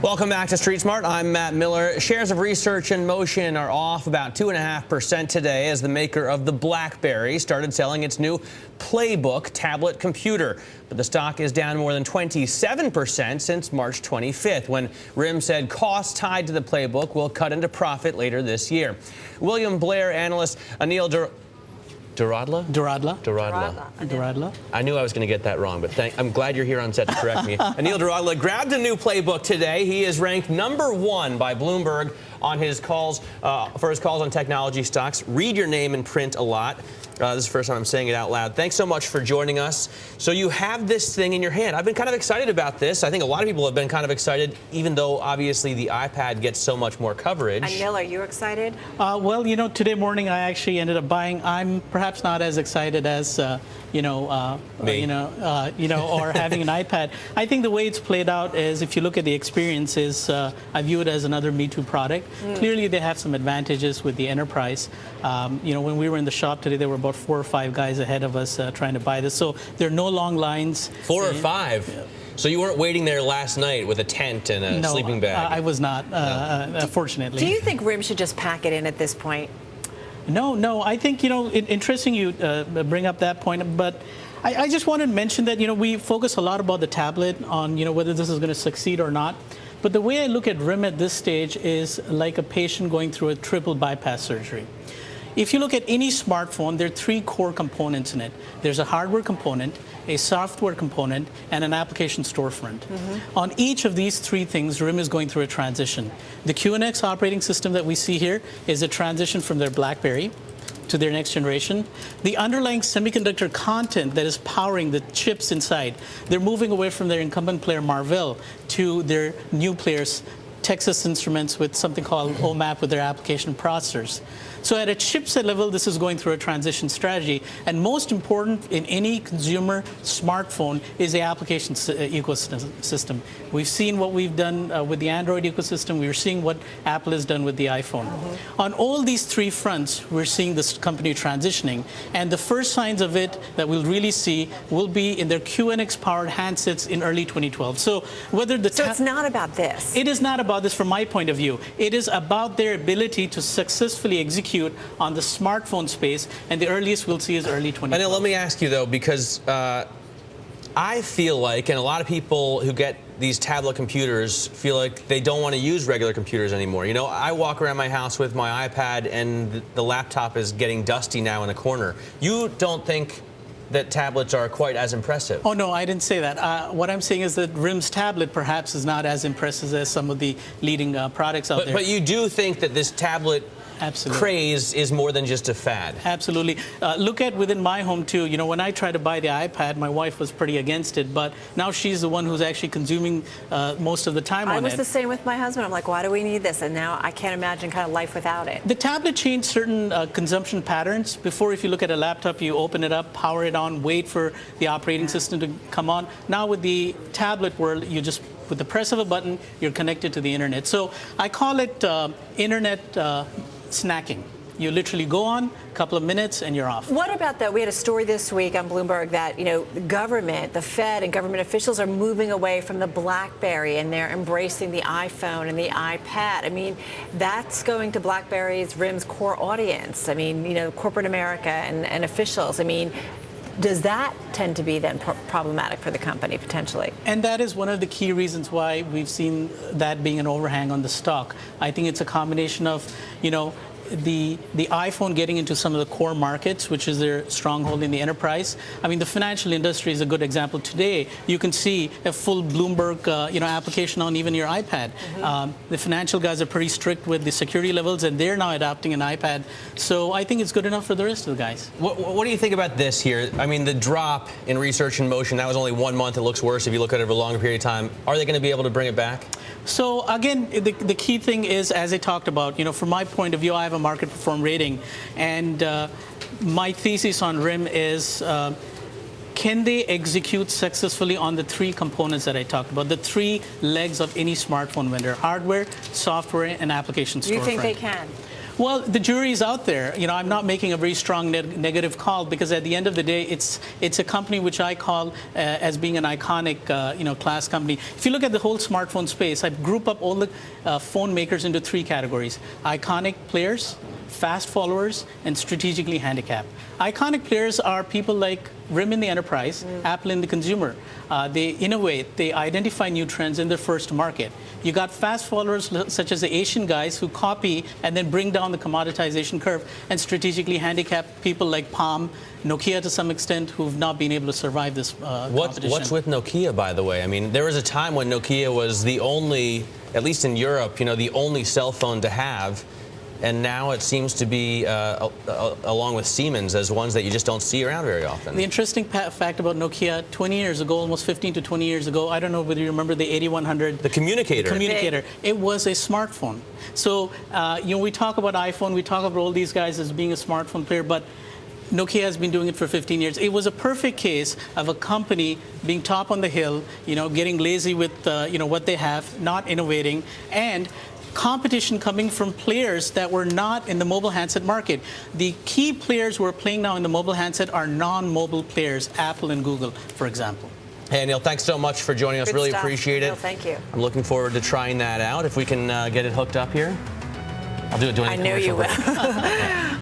Welcome back to Street Smart. I'm Matt Miller. Shares of Research In Motion are off about 2.5% today as the maker of the BlackBerry started selling its new PlayBook tablet computer. But the stock is down more than 27% since March 25th, when RIM said costs tied to the PlayBook will cut into profit later this year. William Blair analyst Anil Doradla? Doradla. I knew I was going to get that wrong, but I'm glad you're here on set to correct me. Anil Doradla grabbed a new PlayBook today. He is ranked #1 by Bloomberg on his calls for his calls on technology stocks. Read your name in print a lot. This is the first time I'm saying it out loud. Thanks so much for joining us. So you have this thing in your hand. I've been kind of excited about this. I think a lot of people have been kind of excited, even though obviously the iPad gets so much more coverage. Anil, are you excited? Well, you know, today morning I actually ended up buying. I'm perhaps not as excited as or having an iPad. I think the way it's played out is, if you look at the experiences, I view it as another Me Too product. Clearly, they have some advantages with the enterprise. When we were in the shop today, there were about 4 or 5 guys ahead of us trying to buy this. So there are no long lines. 4 or 5? Yeah. So you weren't waiting there last night with a tent and a sleeping bag? I was not, fortunately. Do you think RIM should just pack it in at this point? No. I think, interesting you bring up that point, but I just wanted to mention that, we focus a lot about the tablet on, whether this is going to succeed or not. But the way I look at RIM at this stage is like a patient going through a triple bypass surgery. If you look at any smartphone, there are 3 core components in it. There's a hardware component, a software component, and an application storefront. On each of these 3 things, RIM is going through a transition. The QNX operating system that we see here is a transition from their BlackBerry to their next generation. The underlying semiconductor content that is powering the chips inside, they're moving away from their incumbent player Marvell to their new players, Texas Instruments, with something called OMAP with their application processors. So at a chipset level, this is going through a transition strategy. And most important in any consumer smartphone is the application ecosystem. We've seen what we've done with the Android ecosystem. We're seeing what Apple has done with the iPhone. On all these 3 fronts, we're seeing this company transitioning. And the first signs of it that we'll really see will be in their QNX-powered handsets in early 2012. So whether the So it's not about this. It is not about this from my point of view. It is about their ability to successfully execute on the smartphone space, and the earliest we'll see is early 2012. Anil, let me ask you, though, because I feel like, and a lot of people who get these tablet computers feel like they don't want to use regular computers anymore. I walk around my house with my iPad, and the laptop is getting dusty now in a corner. You don't think that tablets are quite as impressive? Oh, no, I didn't say that. What I'm saying is that RIM's tablet perhaps is not as impressive as some of the leading products out there. But you do think that this tablet craze is more than just a fad? Absolutely. Look at within my home, too. When I tried to buy the iPad, my wife was pretty against it, but now she's the one who's actually consuming most of the time on it. I was the same with my husband. I'm like, why do we need this? And now I can't imagine kind of life without it. The tablet changed certain consumption patterns. Before, if you look at a laptop, you open it up, power it on, wait for the operating system to come on. Now with the tablet world, you just, with the press of a button, you're connected to the internet. So I call it internet snacking. You literally go on, a couple of minutes, and you're off. What about that? We had a story this week on Bloomberg that, the government, the Fed and government officials are moving away from the BlackBerry, and they're embracing the iPhone and the iPad. I mean, that's going to BlackBerry's, RIM's core audience. I mean, corporate America and officials. I mean, does that tend to be then problematic for the company, potentially? And that is one of the key reasons why we've seen that being an overhang on the stock. I think it's a combination of, the iPhone getting into some of the core markets, which is their stronghold in the enterprise. I mean, the financial industry is a good example. Today, you can see a full Bloomberg, application on even your iPad. The financial guys are pretty strict with the security levels, and they're now adopting an iPad. So I think it's good enough for the rest of the guys. What do you think about this here? I mean, the drop in Research In Motion, that was only 1 month. It looks worse if you look at it over a longer period of time. Are they going to be able to bring it back? So again, the key thing is, as I talked about, from my point of view, I have a market perform rating, and my thesis on RIM is, can they execute successfully on the 3 components that I talked about, the 3 legs of any smartphone vendor: hardware, software, and application storefront? You think they can? Well, the jury's out there. You know, I'm not making a very strong negative call because at the end of the day, it's a company which I call as being an iconic, class company. If you look at the whole smartphone space, I group up all the phone makers into 3 categories: iconic players, fast followers, and strategically handicapped. Iconic players are people like RIM in the enterprise, Apple in the consumer. They innovate, they identify new trends in their first market. You got fast followers such as the Asian guys who copy and then bring down the commoditization curve, and strategically handicapped people like Palm, Nokia to some extent, who've not been able to survive this competition. What's with Nokia, by the way? I mean, there was a time when Nokia was the only, at least in Europe, the only cell phone to have. And now it seems to be, along with Siemens, as ones that you just don't see around very often. The interesting fact about Nokia, 20 years ago, almost 15 to 20 years ago, I don't know whether you remember the 8100. The communicator. The communicator. It was a smartphone. So, we talk about iPhone, we talk about all these guys as being a smartphone player, but Nokia has been doing it for 15 years. It was a perfect case of a company being top on the hill, getting lazy with, what they have, not innovating, and competition coming from players that were not in the mobile handset market. The key players who are playing now in the mobile handset are non-mobile players, Apple and Google, for example. Hey, Anil, thanks so much for joining us. Good really stuff. appreciate it. No, thank you. I'm looking forward to trying that out. If we can get it hooked up here, I'll do it. I know you will.